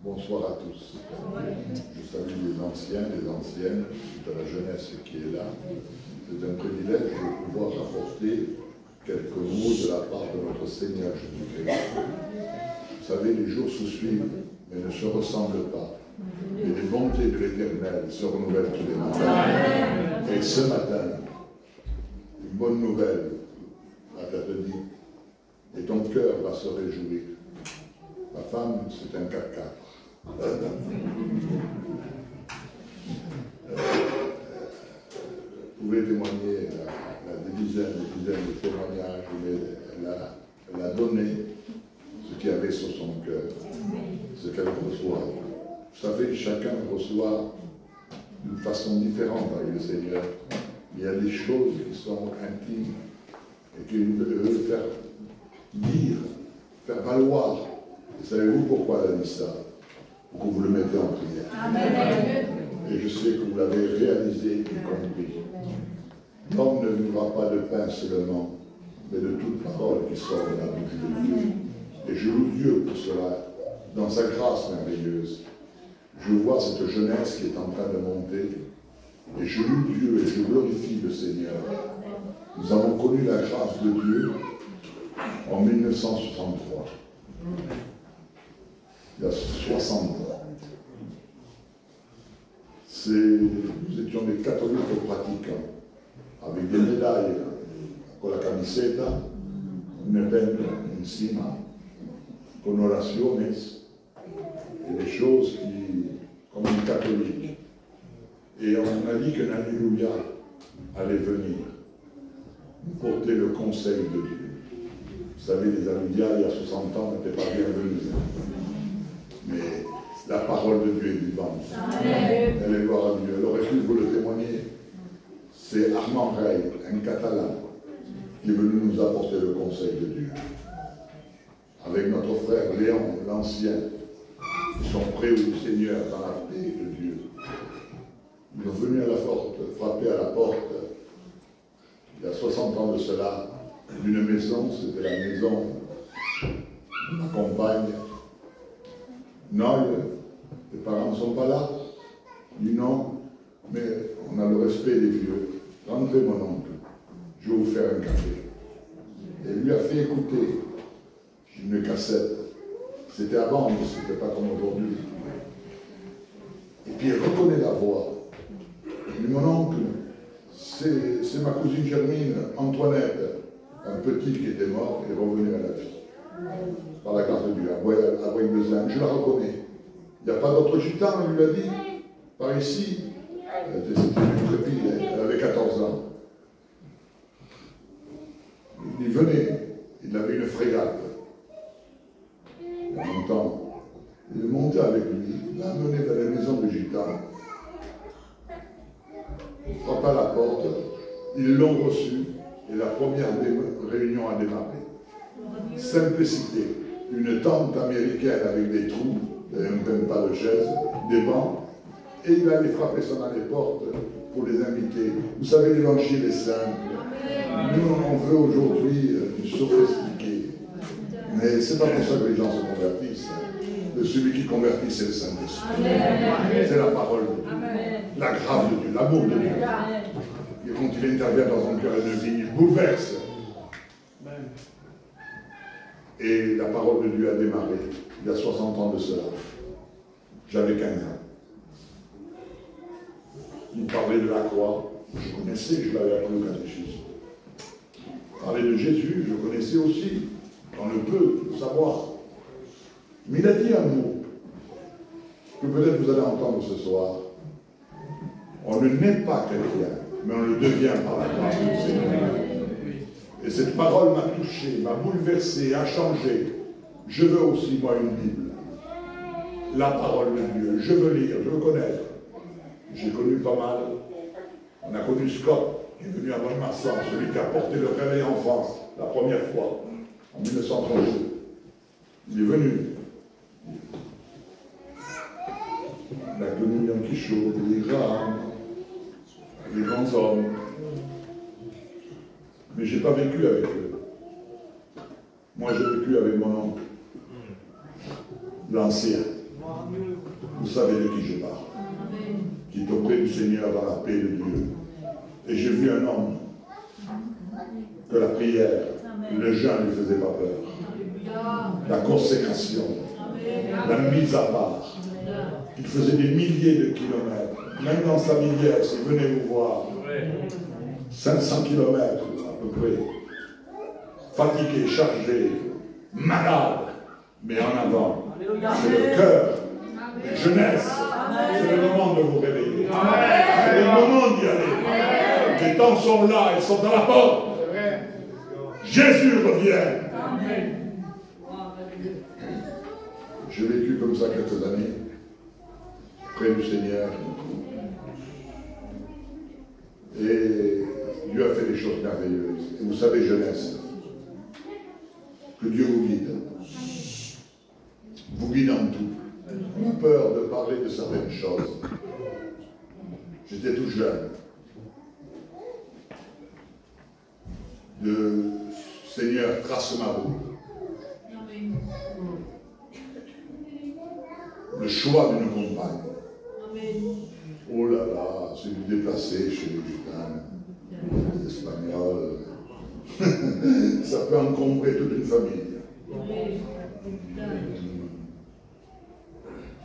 Bonsoir à tous. Je salue les anciens, les anciennes, toute la jeunesse qui est là. C'est un privilège de pouvoir apporter quelques mots de la part de notre Seigneur Jésus-Christ. Vous savez, les jours se suivent, mais ne se ressemblent pas. Et les bontés de l'Éternel se renouvellent tous les matins. Et ce matin, une bonne nouvelle va t'être dite. Et ton cœur va se réjouir. Ma femme, c'est un 4x4. Vous pouvez témoigner des dizaines de témoignages, mais elle a donné ce qu'il y avait sur son cœur, ce qu'elle reçoit. Vous savez, chacun reçoit d'une façon différente avec le Seigneur. Il y a des choses qui sont intimes et qu'il veut faire dire, faire valoir. Et savez-vous pourquoi elle a dit ça? Pour que vous le mettez en prière. Amen. Et je sais que vous l'avez réalisé et compris. L'homme ne vivra pas de pain seulement, mais de toute parole qui sort de la bouche de Dieu. Et je loue Dieu pour cela, dans sa grâce merveilleuse. Je vois cette jeunesse qui est en train de monter, et je loue Dieu et je glorifie le Seigneur. Nous avons connu la grâce de Dieu en 1963. Il y a 60 ans. Nous étions des catholiques pratiquants, avec des médailles con la camiseta, une penna insieme, con oraciones, et des choses qui, comme une catholique. Et on a dit qu'un Alléluia allait venir nous porter le conseil de Dieu. Vous savez, les Alléluia, il y a 60 ans, n'étaient pas bienvenus. Mais la parole de Dieu est vivante. Elle est gloire à Dieu. Alors, est-ce que vous le témoignez? C'est Armand Rey, un Catalan, qui est venu nous apporter le conseil de Dieu. Avec notre frère Léon, l'ancien, ils sont prêts au Seigneur dans la paix de Dieu. Ils sont venus à la porte, frapper à la porte, il y a 60 ans de cela, d'une maison, c'était la maison de ma compagne. Non, les parents ne sont pas là. Il dit non, mais on a le respect des vieux. Rentrez mon oncle, je vais vous faire un café. Et il lui a fait écouter une cassette. C'était avant, mais ce n'était pas comme aujourd'hui. Et puis il reconnaît la voix. Il dit, mon oncle, c'est ma cousine Germine, Antoinette, un petit qui était mort et revenu à la vie. Par la grâce de Dieu, à Bois-Bezain. Je la reconnais. Il n'y a pas d'autre gitan, il lui a dit. Par ici, c'était une trépide, elle avait 14 ans. Il dit, venez. Il avait une frégate. Il y a longtemps. Il est monté avec lui, il l'a amené dans la maison de gitan. Il frappa à la porte, ils l'ont reçu, et la première réunion a démarré. Simplicité. Une tente américaine avec des trous, même pas de chaise, des bancs, et il allait frapper ça dans les portes pour les inviter. Vous savez, l'évangile est simple. Nous, on veut aujourd'hui du sophistiqué. Mais c'est pas pour ça que les gens se convertissent. Celui qui convertit, c'est le Saint-Esprit. C'est la parole de Dieu. La grâce de Dieu, l'amour de Dieu. Et quand il intervient dans un cœur et de vie, il bouleverse. Et la parole de Dieu a démarré il y a 60 ans de cela. J'avais 15 ans. Il parlait de la croix. Je connaissais, je l'avais appris au catéchisme. Il parlait de Jésus, je connaissais aussi. On ne peut le savoir. Mais il a dit un mot que peut-être vous allez entendre ce soir. On ne naît pas chrétien, mais on le devient par la grâce du Seigneur. Et cette parole m'a touché, m'a bouleversé, a changé. Je veux aussi, moi, une Bible. La parole de Dieu. Je veux lire, je veux connaître. J'ai connu pas mal. On a connu Scott, qui est venu à Mont-de-Marsan, celui qui a porté le réveil en France, la première fois, en 1932. Il est venu. On a connu Don Quichotte, les grands, les grands hommes. Mais je n'ai pas vécu avec eux. Moi, j'ai vécu avec mon oncle, l'ancien. Vous savez de qui je parle. Qui est auprès du Seigneur dans la paix de Dieu. Et j'ai vu un homme que la prière, le jeûne ne lui faisait pas peur. La consécration, la mise à part. Il faisait des milliers de kilomètres. Même dans sa millière, s'il venait vous voir, 500 kilomètres à peu près, fatigué, chargé, malade, mais en avant. C'est le cœur, la jeunesse. C'est le moment de vous réveiller. C'est le moment d'y aller. Les temps sont là, ils sont à la porte. Jésus revient. J'ai vécu comme ça quelques années, près du Seigneur. Et Dieu a fait des choses merveilleuses. Et vous savez, jeunesse, que Dieu vous guide. Vous guide en tout. J'ai eu peur de parler de certaines choses. J'étais tout jeune. Le Seigneur trace ma route. Le choix d'une compagne. Oh là là, c'est du déplacé chez les gitanes, les Espagnols. Ça peut encombrer toute une famille.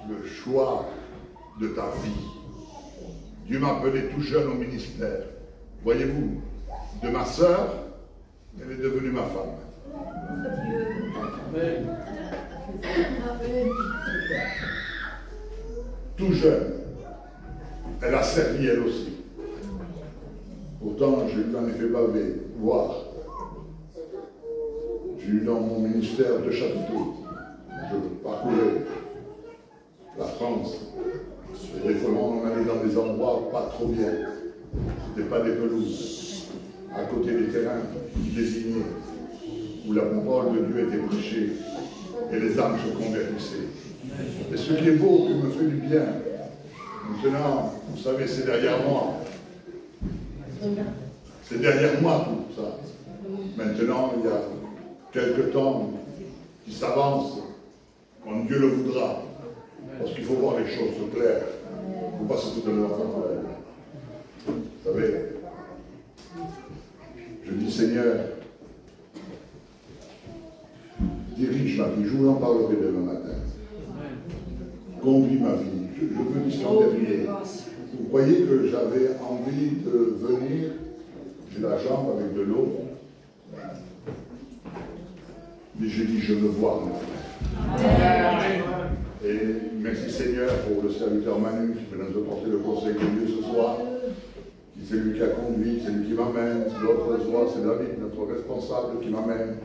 Le choix de ta vie. Dieu m'a appelé tout jeune au ministère. Voyez-vous, de ma sœur, elle est devenue ma femme. Amen. Tout jeune, elle a servi elle aussi. Pourtant, je n'en ai fait pas voir. J'ai eu dans mon ministère 2 chapiteaux. Je parcourais la France. Et des fois, on allait dans des endroits pas trop bien. Ce n'était pas des pelouses. À côté des terrains désignés, où la parole de Dieu était prêchée et les âmes se convertissaient. Et ce qui est beau, qui me fait du bien, maintenant, vous savez, c'est derrière moi. C'est derrière moi tout ça. Maintenant, il y a quelques temps qui s'avancent, quand Dieu le voudra. Parce qu'il faut voir les choses claires. Il ne faut pas se foutre de leur enfant. Vous savez, je dis Seigneur, dirige ma vie. Je vous en parlerai demain matin. Conduis ma vie. Je veux dire en dernier. Vous croyez que j'avais envie de venir? J'ai la jambe avec de l'eau. Mais j'ai dit, je veux voir mon frère. Et merci Seigneur pour le serviteur Manu qui peut nous apporter le conseil de Dieu ce soir. C'est lui qui a conduit, c'est lui qui m'amène. L'autre soir, c'est David, notre responsable, qui m'amène.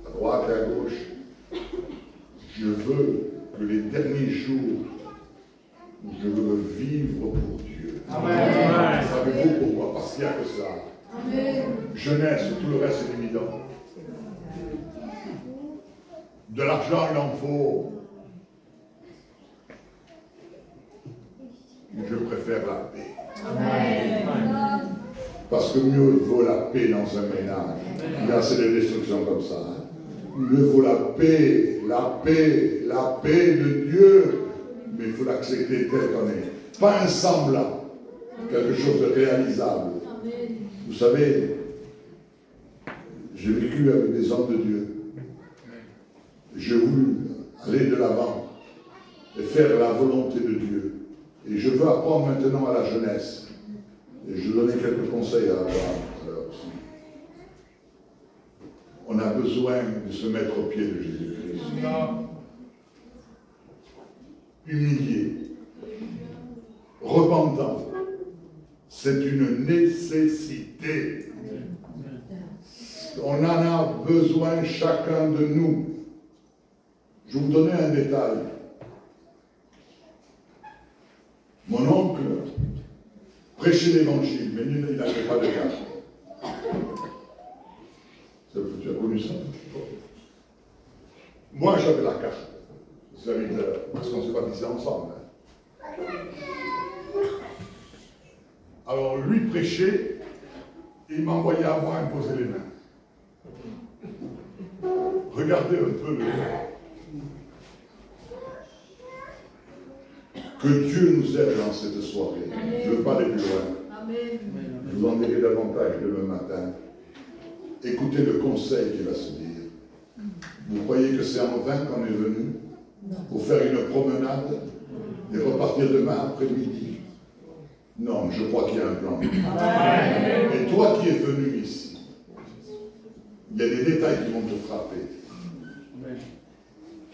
À droite et à gauche. Je veux que les derniers jours, je veux vivre pour Dieu. Amen. Savez-vous pourquoi? Parce qu'il n'y a que ça. Amen. Jeunesse, tout le reste est évident. De l'argent, il en faut. Je préfère la paix. Amen. Parce que mieux vaut la paix dans un ménage. Il y a assez de destruction comme ça. Mieux vaut la paix de Dieu. Mais il faut l'accepter tel qu'on est. Pas un semblant. Quelque chose de réalisable. Amen. Vous savez, j'ai vécu avec des hommes de Dieu. J'ai voulu aller de l'avant et faire la volonté de Dieu. Et je veux apprendre maintenant à la jeunesse. Et je donnais quelques conseils à Abraham aussi. On a besoin de se mettre au pied de Jésus-Christ. Humilié, repentant. C'est une nécessité. On en a besoin chacun de nous. Je vais vous donner un détail. Mon oncle prêchait l'évangile, mais il n'avait pas de carte. Tu as connu ça? Moi, j'avais la carte. Parce qu'on s'est baptisés ensemble. Alors, lui prêchait, il m'envoyait à moi imposer les mains. Regardez un peu le... Que Dieu nous aide dans cette soirée. Je ne veux pas aller plus loin. Je vous en dirai davantage demain matin. Écoutez le conseil qui va se dire. Vous croyez que c'est en vain qu'on est venu pour faire une promenade et repartir demain après-midi? Non, je crois qu'il y a un plan. Et toi qui es venu ici, il y a des détails qui vont te frapper,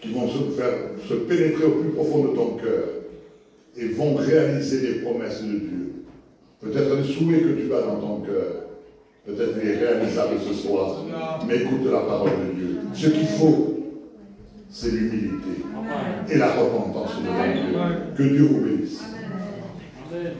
qui vont se pénétrer au plus profond de ton cœur et vont réaliser les promesses de Dieu. Peut-être les souhaits que tu as dans ton cœur, peut-être les réalisables ce soir, mais écoute la parole de Dieu. Ce qu'il faut, c'est l'humilité et la repentance devant Dieu. Que Dieu vous bénisse. Amen.